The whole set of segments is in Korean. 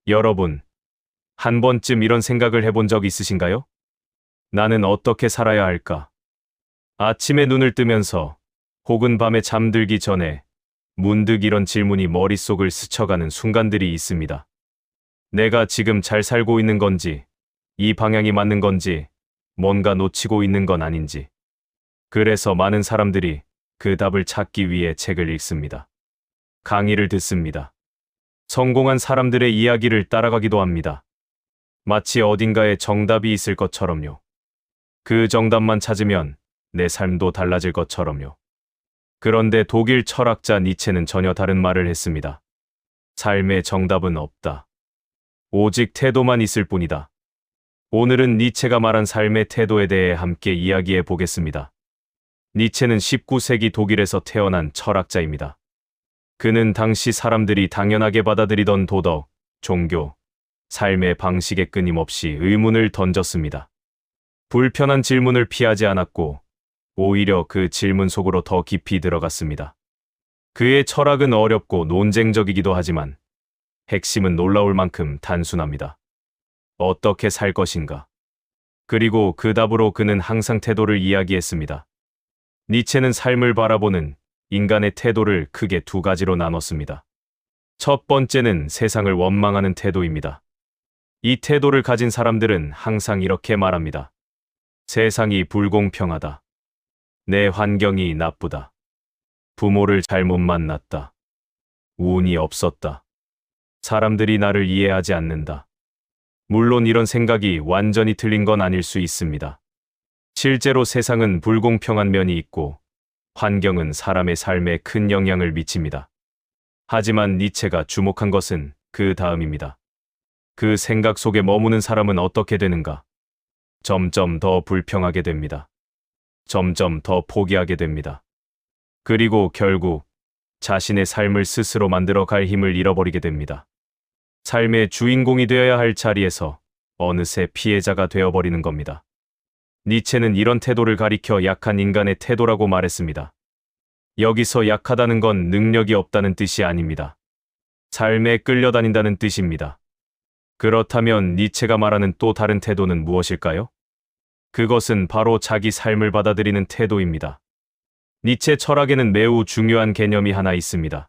여러분, 한 번쯤 이런 생각을 해본 적 있으신가요? 나는 어떻게 살아야 할까? 아침에 눈을 뜨면서 혹은 밤에 잠들기 전에 문득 이런 질문이 머릿속을 스쳐가는 순간들이 있습니다. 내가 지금 잘 살고 있는 건지, 이 방향이 맞는 건지, 뭔가 놓치고 있는 건 아닌지. 그래서 많은 사람들이 그 답을 찾기 위해 책을 읽습니다. 강의를 듣습니다. 성공한 사람들의 이야기를 따라가기도 합니다. 마치 어딘가에 정답이 있을 것처럼요. 그 정답만 찾으면 내 삶도 달라질 것처럼요. 그런데 독일 철학자 니체는 전혀 다른 말을 했습니다. 삶의 정답은 없다. 오직 태도만 있을 뿐이다. 오늘은 니체가 말한 삶의 태도에 대해 함께 이야기해 보겠습니다. 니체는 19세기 독일에서 태어난 철학자입니다. 그는 당시 사람들이 당연하게 받아들이던 도덕, 종교, 삶의 방식에 끊임없이 의문을 던졌습니다. 불편한 질문을 피하지 않았고 오히려 그 질문 속으로 더 깊이 들어갔습니다. 그의 철학은 어렵고 논쟁적이기도 하지만 핵심은 놀라울 만큼 단순합니다. 어떻게 살 것인가? 그리고 그 답으로 그는 항상 태도를 이야기했습니다. 니체는 삶을 바라보는 인간의 태도를 크게 두 가지로 나눴습니다. 첫 번째는 세상을 원망하는 태도입니다. 이 태도를 가진 사람들은 항상 이렇게 말합니다. 세상이 불공평하다. 내 환경이 나쁘다. 부모를 잘못 만났다. 운이 없었다. 사람들이 나를 이해하지 않는다. 물론 이런 생각이 완전히 틀린 건 아닐 수 있습니다. 실제로 세상은 불공평한 면이 있고 환경은 사람의 삶에 큰 영향을 미칩니다. 하지만 니체가 주목한 것은 그 다음입니다. 그 생각 속에 머무는 사람은 어떻게 되는가? 점점 더 불평하게 됩니다. 점점 더 포기하게 됩니다. 그리고 결국 자신의 삶을 스스로 만들어 갈 힘을 잃어버리게 됩니다. 삶의 주인공이 되어야 할 자리에서 어느새 피해자가 되어버리는 겁니다. 니체는 이런 태도를 가리켜 약한 인간의 태도라고 말했습니다. 여기서 약하다는 건 능력이 없다는 뜻이 아닙니다. 삶에 끌려다닌다는 뜻입니다. 그렇다면 니체가 말하는 또 다른 태도는 무엇일까요? 그것은 바로 자기 삶을 받아들이는 태도입니다. 니체 철학에는 매우 중요한 개념이 하나 있습니다.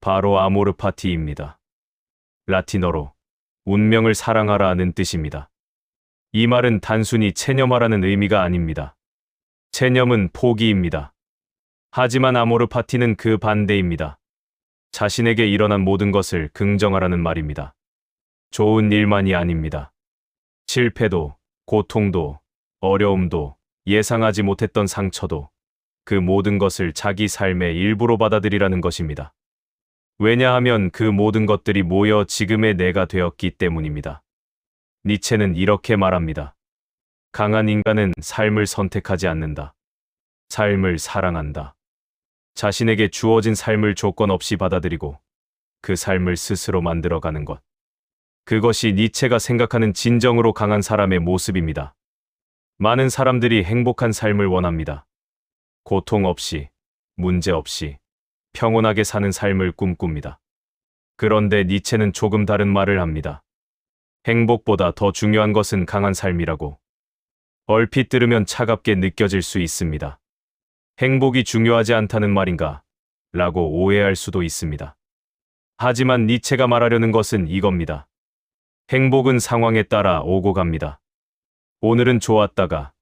바로 아모르 파티입니다. 라틴어로 운명을 사랑하라는 뜻입니다. 이 말은 단순히 체념하라는 의미가 아닙니다. 체념은 포기입니다. 하지만 아모르 파티는 그 반대입니다. 자신에게 일어난 모든 것을 긍정하라는 말입니다. 좋은 일만이 아닙니다. 실패도, 고통도, 어려움도, 예상하지 못했던 상처도, 그 모든 것을 자기 삶의 일부로 받아들이라는 것입니다. 왜냐하면 그 모든 것들이 모여 지금의 내가 되었기 때문입니다. 니체는 이렇게 말합니다. 강한 인간은 삶을 선택하지 않는다. 삶을 사랑한다. 자신에게 주어진 삶을 조건 없이 받아들이고 그 삶을 스스로 만들어가는 것. 그것이 니체가 생각하는 진정으로 강한 사람의 모습입니다. 많은 사람들이 행복한 삶을 원합니다. 고통 없이, 문제 없이, 평온하게 사는 삶을 꿈꿉니다. 그런데 니체는 조금 다른 말을 합니다. 행복보다 더 중요한 것은 강한 삶이라고. 얼핏 들으면 차갑게 느껴질 수 있습니다. 행복이 중요하지 않다는 말인가? 라고 오해할 수도 있습니다. 하지만 니체가 말하려는 것은 이겁니다. 행복은 상황에 따라 오고 갑니다. 오늘은 좋았다가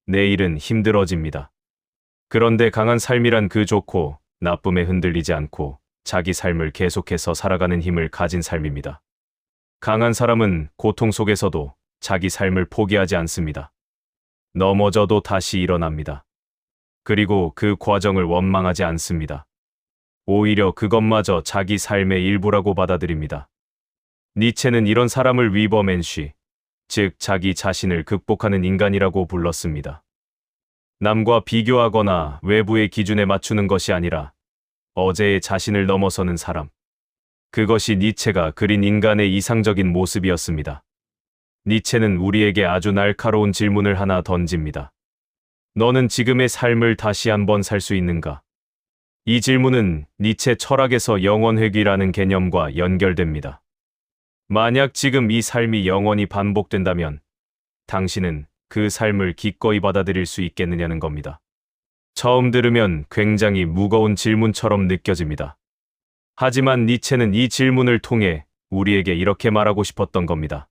내일은 힘들어집니다. 그런데 강한 삶이란 그 좋고 나쁨에 흔들리지 않고 자기 삶을 계속해서 살아가는 힘을 가진 삶입니다. 강한 사람은 고통 속에서도 자기 삶을 포기하지 않습니다. 넘어져도 다시 일어납니다. 그리고 그 과정을 원망하지 않습니다. 오히려 그것마저 자기 삶의 일부라고 받아들입니다. 니체는 이런 사람을 위버맨쉬, 즉 자기 자신을 극복하는 인간이라고 불렀습니다. 남과 비교하거나 외부의 기준에 맞추는 것이 아니라 어제의 자신을 넘어서는 사람. 그것이 니체가 그린 인간의 이상적인 모습이었습니다. 니체는 우리에게 아주 날카로운 질문을 하나 던집니다. 너는 지금의 삶을 다시 한번 살 수 있는가? 이 질문은 니체 철학에서 영원회귀라는 개념과 연결됩니다. 만약 지금 이 삶이 영원히 반복된다면 당신은 그 삶을 기꺼이 받아들일 수 있겠느냐는 겁니다. 처음 들으면 굉장히 무거운 질문처럼 느껴집니다. 하지만 니체는 이 질문을 통해 우리에게 이렇게 말하고 싶었던 겁니다.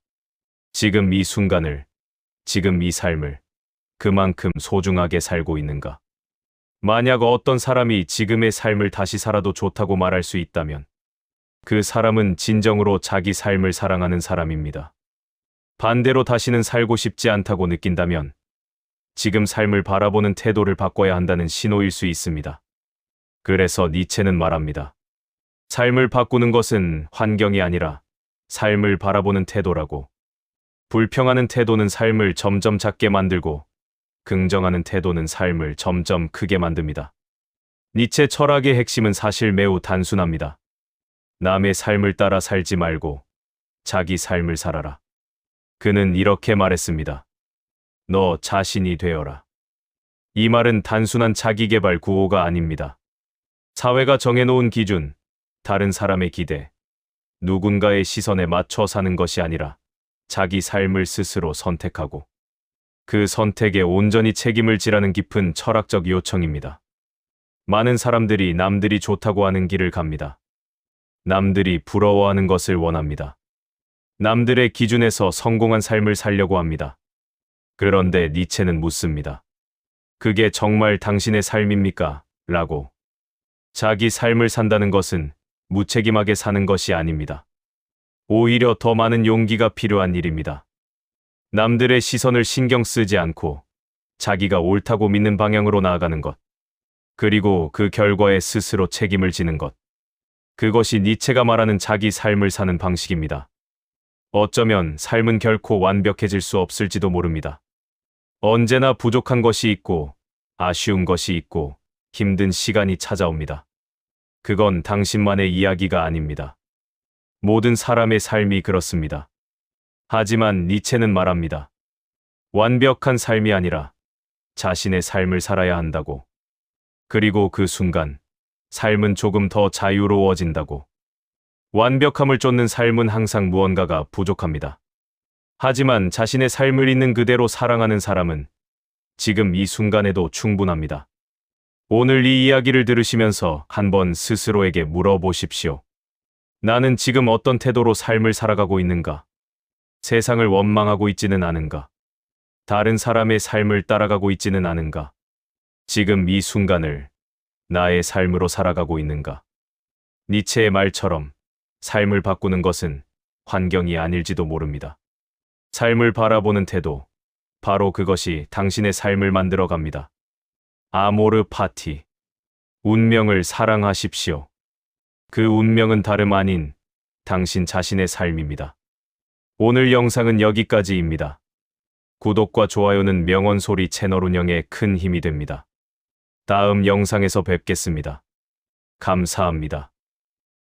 지금 이 순간을, 지금 이 삶을 그만큼 소중하게 살고 있는가? 만약 어떤 사람이 지금의 삶을 다시 살아도 좋다고 말할 수 있다면 그 사람은 진정으로 자기 삶을 사랑하는 사람입니다. 반대로 다시는 살고 싶지 않다고 느낀다면 지금 삶을 바라보는 태도를 바꿔야 한다는 신호일 수 있습니다. 그래서 니체는 말합니다. 삶을 바꾸는 것은 환경이 아니라 삶을 바라보는 태도라고. 불평하는 태도는 삶을 점점 작게 만들고 긍정하는 태도는 삶을 점점 크게 만듭니다. 니체 철학의 핵심은 사실 매우 단순합니다. 남의 삶을 따라 살지 말고 자기 삶을 살아라. 그는 이렇게 말했습니다. 너 자신이 되어라. 이 말은 단순한 자기계발 구호가 아닙니다. 사회가 정해놓은 기준, 다른 사람의 기대, 누군가의 시선에 맞춰 사는 것이 아니라 자기 삶을 스스로 선택하고 그 선택에 온전히 책임을 지라는 깊은 철학적 요청입니다. 많은 사람들이 남들이 좋다고 하는 길을 갑니다. 남들이 부러워하는 것을 원합니다. 남들의 기준에서 성공한 삶을 살려고 합니다. 그런데 니체는 묻습니다. 그게 정말 당신의 삶입니까? 라고. 자기 삶을 산다는 것은 무책임하게 사는 것이 아닙니다. 오히려 더 많은 용기가 필요한 일입니다. 남들의 시선을 신경 쓰지 않고 자기가 옳다고 믿는 방향으로 나아가는 것. 그리고 그 결과에 스스로 책임을 지는 것. 그것이 니체가 말하는 자기 삶을 사는 방식입니다. 어쩌면 삶은 결코 완벽해질 수 없을지도 모릅니다. 언제나 부족한 것이 있고 아쉬운 것이 있고 힘든 시간이 찾아옵니다. 그건 당신만의 이야기가 아닙니다. 모든 사람의 삶이 그렇습니다. 하지만 니체는 말합니다. 완벽한 삶이 아니라 자신의 삶을 살아야 한다고. 그리고 그 순간 삶은 조금 더 자유로워진다고. 완벽함을 쫓는 삶은 항상 무언가가 부족합니다. 하지만 자신의 삶을 있는 그대로 사랑하는 사람은 지금 이 순간에도 충분합니다. 오늘 이 이야기를 들으시면서 한번 스스로에게 물어보십시오. 나는 지금 어떤 태도로 삶을 살아가고 있는가? 세상을 원망하고 있지는 않은가? 다른 사람의 삶을 따라가고 있지는 않은가? 지금 이 순간을 나의 삶으로 살아가고 있는가? 니체의 말처럼 삶을 바꾸는 것은 환경이 아닐지도 모릅니다. 삶을 바라보는 태도, 바로 그것이 당신의 삶을 만들어갑니다. 아모르 파티. 운명을 사랑하십시오. 그 운명은 다름 아닌 당신 자신의 삶입니다. 오늘 영상은 여기까지입니다. 구독과 좋아요는 명언소리 채널 운영에 큰 힘이 됩니다. 다음 영상에서 뵙겠습니다. 감사합니다.